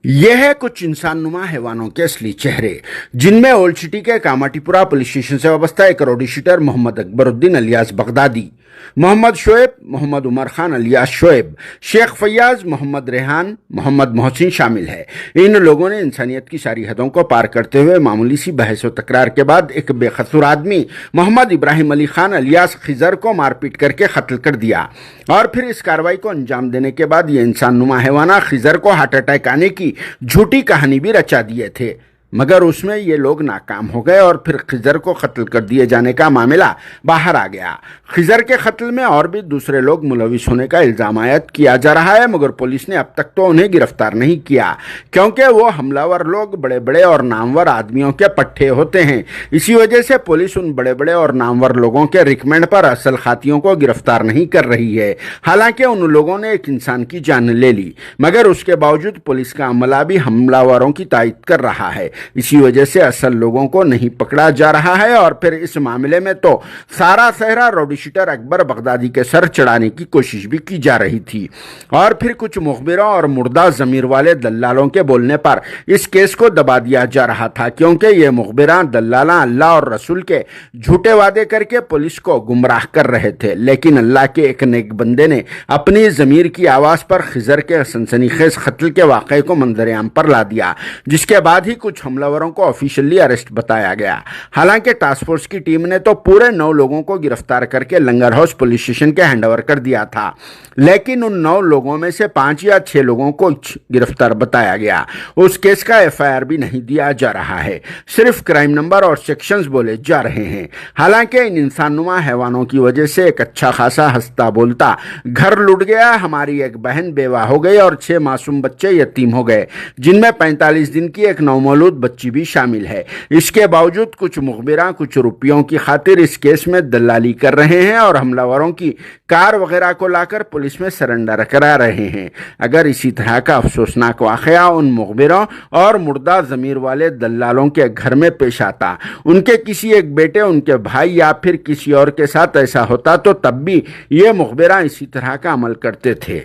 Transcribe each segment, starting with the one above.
یہ ہے کچھ انسان نما حیوانوں کے اصلی چہرے، جن میں اولڈ سٹی کے کاماٹی پورہ پولیس اسٹیشن سے وابستہ ایک روڈی شیٹر محمد اکبر الدین الیاس بغدادی، محمد شعیب محمد عمر خان الیاس شعیب، شیخ فیاض محمد ریحان محمد محسن شامل ہے۔ ان لوگوں نے انسانیت کی ساری حدوں کو پار کرتے ہوئے معمولی سی بحث و تکرار کے بعد ایک بے قصور آدمی محمد ابراہیم علی خان الیاس خضر کو مار پیٹ کر کے قتل کر دیا، اور پھر اس کارروائی کو انجام دینے کے بعد یہ انسان نما حیوانہ خضر کو ہارٹ اٹیک آنے کی جھوٹی کہانی بھی رچا دیے تھے، مگر اس میں یہ لوگ ناکام ہو گئے اور پھر خضر کو قتل کر دیے جانے کا معاملہ باہر آ گیا۔ خضر کے قتل میں اور بھی دوسرے لوگ ملوث ہونے کا الزام عائد کیا جا رہا ہے، مگر پولیس نے اب تک تو انہیں گرفتار نہیں کیا، کیونکہ وہ حملہ ور لوگ بڑے بڑے اور نامور آدمیوں کے پٹھے ہوتے ہیں۔ اسی وجہ سے پولیس ان بڑے بڑے اور نامور لوگوں کے ریکمینڈ پر اصل خاتیوں کو گرفتار نہیں کر رہی ہے۔ حالانکہ ان لوگوں نے ایک انسان کی جان لے لی، مگر اس کے باوجود پولیس کا عملہ بھی حملہ وروں کی تائید کر رہا ہے۔ اسی وجہ سے اصل لوگوں کو نہیں پکڑا جا رہا ہے، اور پھر اس معاملے میں تو سارا صحرا روڈی شیٹر اکبر بغدادی کے سر چڑھانے کی کوشش بھی کی جا رہی تھی، اور پھر کچھ مخبروں اور مردہ ضمیر والے دلالوں کے بولنے پر اس کیس کو دبا دیا جا رہا تھا، کیونکہ یہ مخبراں دلالاں اللہ اور رسول کے جھوٹے وعدے کر کے پولیس کو گمراہ کر رہے تھے۔ لیکن اللہ کے ایک نیک بندے نے اپنی ضمیر کی آواز پر خضر کے سنسنی خیز قتل کے واقعے کو منظر عام پر لا دیا، جس کے بعد ہی کچھ حملہ وروں کو آفیشلی اریسٹ بتایا گیا۔ حالانکہ ٹاسک فورس کی ٹیم نے تو پورے 9 لوگوں کو گرفتار کر کے لنگر ہاؤس پولیس اسٹیشن کے ہینڈ اوور کر دیا تھا، لیکن ان 9 لوگوں میں سے 5 یا 6 لوگوں کو گرفتار بتایا گیا۔ اس کیس کا FIR بھی نہیں دیا جا رہا ہے، صرف کرائم نمبر اور سیکشنز بولے جا رہے ہیں۔ حالانکہ ان انسان نما حیوانوں کی وجہ سے ایک اچھا خاصا ہنستا بولتا گھر لٹ گیا، ہماری ایک بہن بیوہ ہو گئی اور 6 معصوم بچے یتیم ہو گئے، جن میں 45 دن کی ایک نومولود بچی بھی شامل ہے۔ اس کے باوجود کچھ مخبراں کچھ روپیوں کی خاطر اس کیس میں دلالی کر رہے ہیں اور حملہ وروں کی کار وغیرہ کو لا کر پولیس میں سرنڈر کرا رہے ہیں۔ اگر اسی طرح کا افسوسناک واقعہ ان مخبروں اور مردہ ضمیر والے دلالوں کے گھر میں پیش آتا، ان کے کسی ایک بیٹے، ان کے بھائی یا پھر کسی اور کے ساتھ ایسا ہوتا، تو تب بھی یہ مخبراں اسی طرح کا عمل کرتے تھے۔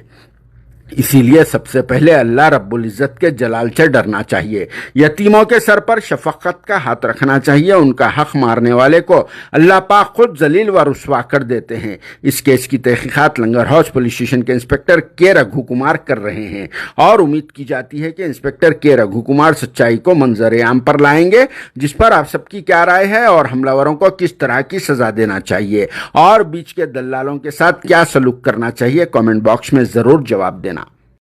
اسی لیے سب سے پہلے اللہ رب العزت کے جلال سے ڈرنا چاہیے، یتیموں کے سر پر شفقت کا ہاتھ رکھنا چاہیے، ان کا حق مارنے والے کو اللہ پاک خود ذلیل و رسوا کر دیتے ہیں۔ اس کیس کی تحقیقات لنگر ہاؤس پولیس اسٹیشن کے انسپکٹر کے رگھو کمار کر رہے ہیں، اور امید کی جاتی ہے کہ انسپکٹر کے رگھو کمار سچائی کو منظر عام پر لائیں گے، جس پر آپ سب کی کیا رائے ہے، اور حملہ وروں کو کس طرح کی سزا دینا چاہیے، اور بیچ کے دلالوں کے ساتھ کیا سلوک کرنا چاہیے، کامنٹ باکس میں ضرور جواب دینا۔